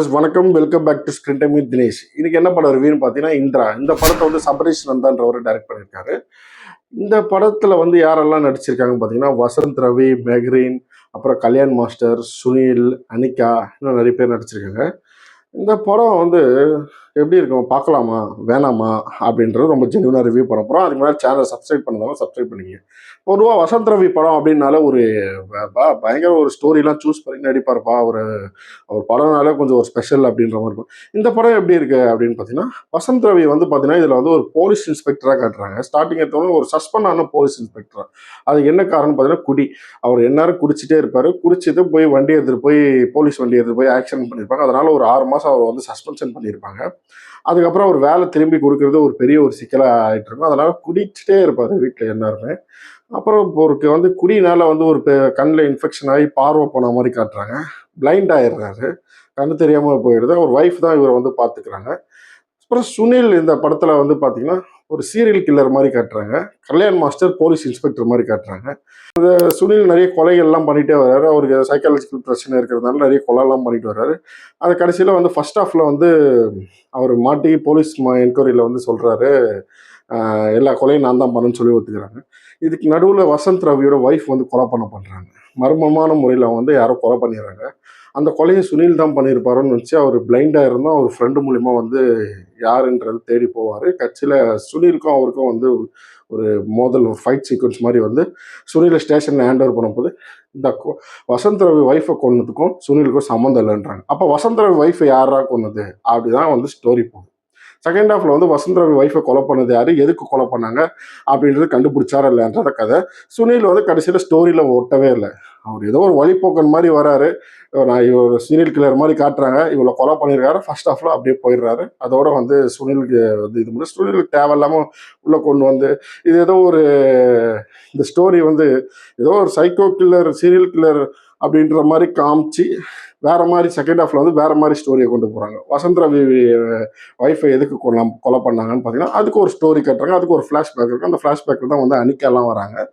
Viewers வணக்கம், welcome back to screen time with Dinesh. இன்னைக்கு என்ன படம் ரிவ்யூன்னு பார்த்தீங்கன்னா இந்திரா. இந்த படத்தை வந்து சபரீஷ் நந்தான்றவர் டைரக்ட் பண்ணியிருக்காரு. இந்த படத்துல வந்து யாரெல்லாம் நடிச்சிருக்காங்கன்னு பார்த்தீங்கன்னா வசந்த் ரவி, மெஹ்ரீன், அப்புறம் கல்யாண் மாஸ்டர், சுனில், அனிகா, இன்னும் நிறைய பேர் நடிச்சிருக்காங்க. இந்த படம் வந்து எப்படி இருக்கும், பார்க்கலாமா வேணாமா அப்படின்றது ரொம்ப ஜென்யூனாக ரிவ்யூ பண்ண போகிறோம். அதுக்கு முன்னாடி சேனலை சப்ஸ்கிரைப் பண்ணதாலும் சப்ஸ்கிரைப் பண்ணிங்க. பொதுவாக வசந்த் ரவி படம் அப்படின்னால ஒரு பயங்கர ஒரு ஸ்டோரிலாம் சூஸ் பண்ணி நடிப்பார்ப்பா. அவர் படம்னாலே கொஞ்சம் ஒரு ஸ்பெஷல் அப்படின்ற மாதிரி இருக்கும். இந்த படம் எப்படி இருக்கு அப்படின்னு பார்த்தீங்கன்னா வசந்த் ரவி வந்து பார்த்தீங்கன்னா இதில் வந்து ஒரு போலீஸ் இன்ஸ்பெக்டராக காட்டுறாங்க. ஸ்டார்டிங் எடுத்தோடனே ஒரு சஸ்பெண்ட் ஆன போலீஸ் இன்ஸ்பெக்டரா. அது என்ன காரணம் பார்த்தீங்கன்னா குடி. அவர் எந்நேரம் குடிச்சிட்டே இருப்பார். குடிச்சிட்டு போய் வண்டி எடுத்துகிட்டு போய் போலீஸ் வண்டி எடுத்துகிட்டு போய் ஆக்சிடென்ட் பண்ணியிருப்பாங்க. அதனால ஒரு 6 மாதம் அவர் வந்து சஸ்பென்ஷன் பண்ணியிருப்பாங்க. அதுக்கப்புறம் அவர் வேலை திரும்பி கொடுக்கறது ஒரு பெரிய ஒரு சிக்கலாக ஆகிட்டு இருக்கும். அதனால குடிச்சிட்டே இருப்பார் வீட்டில் எல்லாருமே. அப்புறம் ஒருக்கு வந்து குடினால வந்து ஒரு கண்ணில் இன்ஃபெக்ஷன் ஆகி பார்வை போன மாதிரி காட்டுறாங்க. பிளைண்ட் ஆயிடுறாரு. கண்ணு தெரியாமல் போயிடுது. அவர் ஒய்ஃப் தான் இவரை வந்து பார்த்துக்கிறாங்க. அப்புறம் சுனில் இந்த படத்தில் வந்து பார்த்தீங்கன்னா ஒரு சீரியல் கில்லர் மாதிரி காட்டுறாங்க. கல்யாண் மாஸ்டர் போலீஸ் இன்ஸ்பெக்டர் மாதிரி காட்டுறாங்க. சுனில் நிறைய கொலைகள்லாம் பண்ணிகிட்டே வர்றாரு. அவருக்கு சைக்காலஜிக்கல் பிரச்சனை இருக்கிறதுனால நிறைய கொலைலாம் பண்ணிட்டு வர்றாரு. அது கடைசியில் வந்து ஃபர்ஸ்ட் ஹாஃபில் வந்து அவர் மாட்டி போலீஸ் என்கொயரியில் வந்து சொல்கிறாரு எல்லா கொலையும் நான் தான் பண்ணேன்னு சொல்லி ஒத்துக்கிறாங்க. இதுக்கு நடுவில் வசந்த் ரவியோட ஒய்ஃப் வந்து கொலை பண்ணுறாங்க. மர்மமான முறையில் வந்து யாரோ கொலை பண்ணிடுறாங்க. அந்த கொலையை சுனில் தான் பண்ணியிருப்பாருன்னு வச்சு அவர் பிளைண்டாக இருந்தால் அவர் ஃப்ரெண்டு மூலிமா வந்து யாருன்றது தேடி போவார். கட்சியில் சுனிலுக்கும் அவருக்கும் வந்து ஒரு மோதல், ஒரு ஃபைட் சீக்வன்ஸ் மாதிரி வந்து சுனிலை ஸ்டேஷனில் ஹேண்ட் ஓவர் பண்ணும்போது இந்த வசந்த் ரவி ஒய்ஃபை கொன்னதுக்கும் சுனிலுக்கும் சம்மந்தம் இல்லைன்றாங்க. அப்போ வசந்த் ரவி ஒய்ஃபை யாரா கொன்னது அப்படிதான் வந்து ஸ்டோரி போகுது. செகண்ட் ஹாஃப்ல வந்து வசந்த் ரவி ஒய்ஃபை கொலை பண்ணது யாரு, எதுக்கு கொலை பண்ணாங்க அப்படின்றது கண்டுபிடிச்சாரா இல்லைன்றத கதை. சுனில் வந்து கடைசியில் ஸ்டோரியில் ஒட்டவே இல்லை. அவர் ஏதோ ஒரு வழிபோக்கன் மாதிரி வராரு. நான் இவர் சீரியல் கில்லர் மாதிரி காட்டுறாங்க, இவ்வளோ கொலை பண்ணியிருக்காரு. ஃபர்ஸ்ட் ஹாஃப்ல அப்படியே போயிடுறாரு. அதோட வந்து சுனிலுக்கு வந்து இது பண்ணி சுனிலுக்கு தேவையில்லாமல் உள்ளே கொண்டு வந்து இது ஏதோ ஒரு இந்த ஸ்டோரி வந்து ஏதோ ஒரு சைக்கோ கில்லர், சீரியல் கில்லர் அப்படின்ற மாதிரி காமிச்சு வேற மாதிரி செகண்ட் ஹாஃப்ல வந்து வேற மாதிரி ஸ்டோரியை கொண்டு போறாங்க. வசந்த் ரவி ஒய்ஃபை எதுக்கு கொலை பண்ணாங்கன்னு பார்த்தீங்கன்னா அதுக்கு ஒரு ஸ்டோரி கட்டுறாங்க. அதுக்கு ஒரு ஃப்ளாஷ்பேக் இருக்கு. அந்த ஃப்ளாஷ்பேக்கில் தான் வந்து அனிக்காலாம் வராங்க.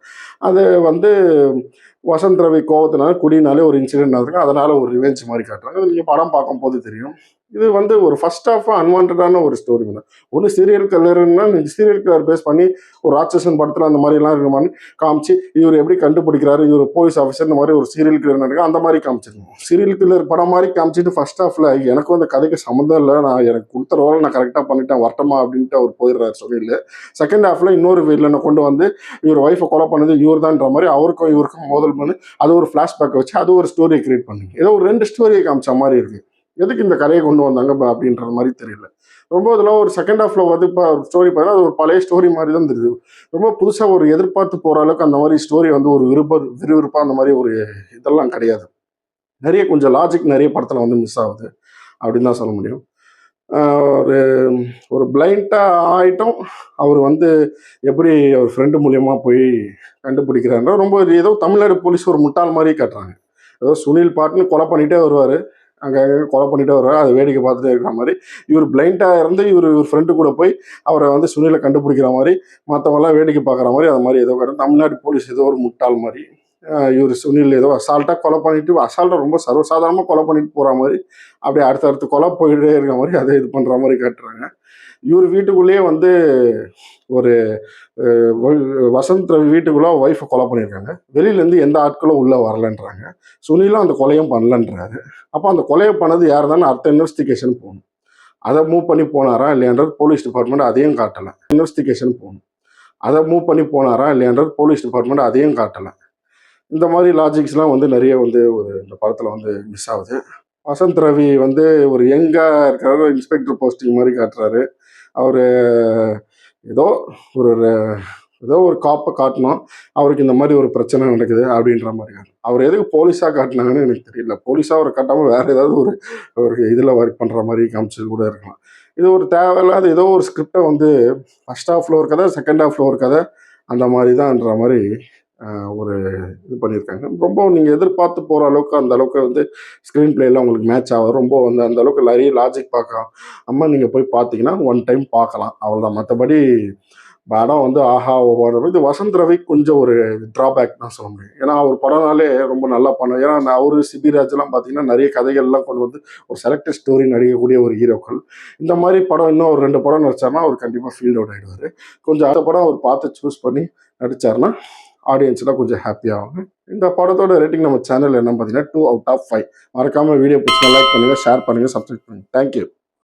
அது வந்து வசந்த் ரவி கோவத்தினால குடினாலே ஒரு இன்சிடென்ட் நடக்கும். அதனால ஒரு ரிவெஞ்ச் மாதிரி காட்டுறாங்க. அது நீங்கள் படம் பார்க்கும்போது தெரியும். இது வந்து ஒரு ஃபர்ஸ்ட் ஹாஃப் அன்வான்டான ஒரு ஸ்டோரி தான். ஒன்று சீரியல் கில்லர்னா நீங்கள் சீரியல் கில்லர் பேஸ் பண்ணி ஒரு ராட்சசன் படத்தில் அந்த மாதிரிலாம் இருக்கிற மாதிரி காமிச்சு இவர் எப்படி கண்டுபிடிக்கிறாரு, இவர் போலீஸ் ஆஃபீஸர், இந்த மாதிரி ஒரு சீரியல் கில்லர் நடக்கும் அந்த மாதிரி காமிச்சிருக்கோம். சீரியல் கில்லர் படம் மாதிரி காமிச்சிட்டு ஃபர்ஸ்ட் ஹாஃப்ல எனக்கும் அந்த கதைக்கு சம்மந்தம் இல்லை, நான் எனக்கு கொடுத்த ரோலை நான் கரெக்டாக பண்ணிட்டேன் வரட்டமா அப்படின்ட்டு அவர் போயிடுறாரு சொல்லியில். செகண்ட் ஹாஃப்ல இன்னொரு வில்லனை கொண்டு வந்து இவர் ஒய்ஃபை கொலை பண்ணது இவர் தான்ன்ற மாதிரி அவருக்கும் இவருக்கும் மோதல் பண்ணி அது ஒரு ஃப்ளாஷ்பேக் வச்சு அது ஒரு ஸ்டோரியை கிரியேட் பண்ணி ஏதோ ஒரு 2 ஸ்டோரியை காமிச்ச மாதிரி இருக்கு. எதுக்கு இந்த கதையை கொண்டு வந்தாங்க அப்படின்ற மாதிரி தெரியல. ரொம்ப இதெல்லாம் ஒரு செகண்ட் ஹாஃப்ல வந்து இப்போ ஸ்டோரி பார்த்தா அது ஒரு பழைய ஸ்டோரி மாதிரி தான் தெரியுது. ரொம்ப புதுசாக ஒரு எதிர்பார்த்து போகிற அளவுக்கு அந்த மாதிரி ஸ்டோரி வந்து ஒரு விறுவிறுப்பாக அந்த மாதிரி ஒரு இதெல்லாம் கிடையாது. நிறைய கொஞ்சம் லாஜிக் நிறைய படத்தில் வந்து மிஸ் ஆகுது அப்படின்னு தான் சொல்ல முடியும். ஒரு ஒரு பிளைண்டாக ஆகிட்டோம். அவர் வந்து எப்படி அவர் ஃப்ரெண்டு மூலியமாக போய் கண்டுபிடிக்கிறாருன்ற ரொம்ப ஏதோ தமிழ்நாடு போலீஸ் ஒரு முட்டாள் மாதிரி காட்டுறாங்க. ஏதோ சுனில் பாட்டுன்னு கொலை பண்ணிகிட்டே வருவார், அங்கே கொலை பண்ணிகிட்டே வருவார், அதை வேடிக்கை பார்த்துட்டே இருக்கிற மாதிரி. இவர் பிளைண்டாக இருந்து இவர் ஃப்ரெண்டு கூட போய் அவரை வந்து சுனிலை கண்டுபிடிக்கிற மாதிரி, மற்றவங்களாம் வேடிக்கை பார்க்குற மாதிரி அது மாதிரி ஏதோ தமிழ்நாடு போலீஸ் ஏதோ ஒரு முட்டாள் மாதிரி. இவர் சுனில் ஏதோ அசால்ட்டாக கொலை பண்ணிட்டு அசால்ட்டாக ரொம்ப சர்வசாதாரணமாக கொலை பண்ணிட்டு போகிற மாதிரி, அப்படியே அடுத்தடுத்து கொலை போயிட்டே இருக்கிற மாதிரி அதை இது பண்ணுற மாதிரி காட்டுறாங்க. இவர் வீட்டுக்குள்ளேயே வந்து ஒரு வசந்த் ரவி வீட்டுக்குள்ளே ஒய்ஃபை கொலை பண்ணியிருக்காங்க. வெளியிலேருந்து எந்த ஆட்களும் உள்ளே வரலன்றாங்க. சுனிலும் அந்த கொலையும் பண்ணலன்றாரு. அப்போ அந்த கொலையை பண்ணது யார் தானே அடுத்த இன்வெஸ்டிகேஷன் போகணும். அதை மூவ் பண்ணி போனாரா இல்லையான்றது போலீஸ் டிபார்ட்மெண்ட் அதையும் காட்டலை. இன்வெஸ்டிகேஷன் போகணும். அதை மூவ் பண்ணி போனாரா இல்லையான்றது போலீஸ் டிபார்ட்மெண்ட் அதையும் காட்டலை. இந்த மாதிரி லாஜிக்ஸ்லாம் வந்து நிறைய வந்து ஒரு இந்த படத்தில் வந்து மிஸ் ஆகுது. வசந்த் ரவி வந்து ஒரு யங்காக இருக்கிற இன்ஸ்பெக்டர் போஸ்டிங் மாதிரி காட்டுறாரு. அவர் ஏதோ ஒரு ஏதோ ஒரு காப்பை காட்டணும், அவருக்கு இந்த மாதிரி ஒரு பிரச்சனை நடக்குது அப்படின்ற மாதிரி. அவர் எதுக்கு போலீஸாக காட்டினாங்கன்னு எனக்கு தெரியல. போலீஸாக அவர் காட்டாமல் வேறு ஏதாவது ஒரு ஒரு இதில் ஒர்க் பண்ணுற மாதிரி காமிச்சது கூட இருக்கலாம். இது ஒரு தேவையில்லாத ஏதோ ஒரு ஸ்கிரிப்டை வந்து ஃபர்ஸ்ட் ஹாஃபில் ஒரு கதை, செகண்ட் ஹாஃபில் ஒரு கதை, அந்த மாதிரி தான்ன்ற மாதிரி ஒரு இது பண்ணியிருக்காங்க. ரொம்ப நீங்கள் எதிர்பார்த்து போகிற அளவுக்கு அந்த அளவுக்கு வந்து ஸ்க்ரீன் பிளேலாம் உங்களுக்கு மேட்ச் ஆகும். ரொம்ப வந்து அந்த அளவுக்கு நிறைய லாஜிக் பார்க்கலாம். அம்மா நீங்கள் போய் பார்த்தீங்கன்னா ஒன் டைம் பார்க்கலாம், அவ்வளோதான். மற்றபடி படம் வந்து ஆஹா ஓஹோ. இது வசந்த் ரவி கொஞ்சம் ஒரு டிராபேக் தான் சொல்ல முடியும். ஏன்னா அவர் படம்னாலே ரொம்ப நல்லா பண்ண. ஏன்னா அவரு சிபிராஜ் எல்லாம் பார்த்தீங்கன்னா நிறைய கதைகள்லாம் கொண்டு வந்து ஒரு செலக்டட் ஸ்டோரி நடிக்கக்கூடிய ஒரு ஹீரோக்கள். இந்த மாதிரி படம் இன்னும் ஒரு 2 படம் நடிச்சாருன்னா அவர் கண்டிப்பாக ஃபீல்ட் அவுட் ஆகிடுவார். கொஞ்சம் அந்த படம் அவர் பார்த்து சூஸ் பண்ணி நடிச்சாருன்னா ஆடியன்ஸ்லாம் கொஞ்சம் ஹாப்பியாகும். இந்த படத்தோட ரேட்டிங் நம்ம சேனல் என்ன பார்த்தீங்கன்னா 2 out of 5. மறக்காம வீடியோ பிடிச்சா லைக் பண்ணுங்க, ஷேர் பண்ணுங்க, சப்ஸ்கிரைப் பண்ணுங்க. தேங்க்யூ.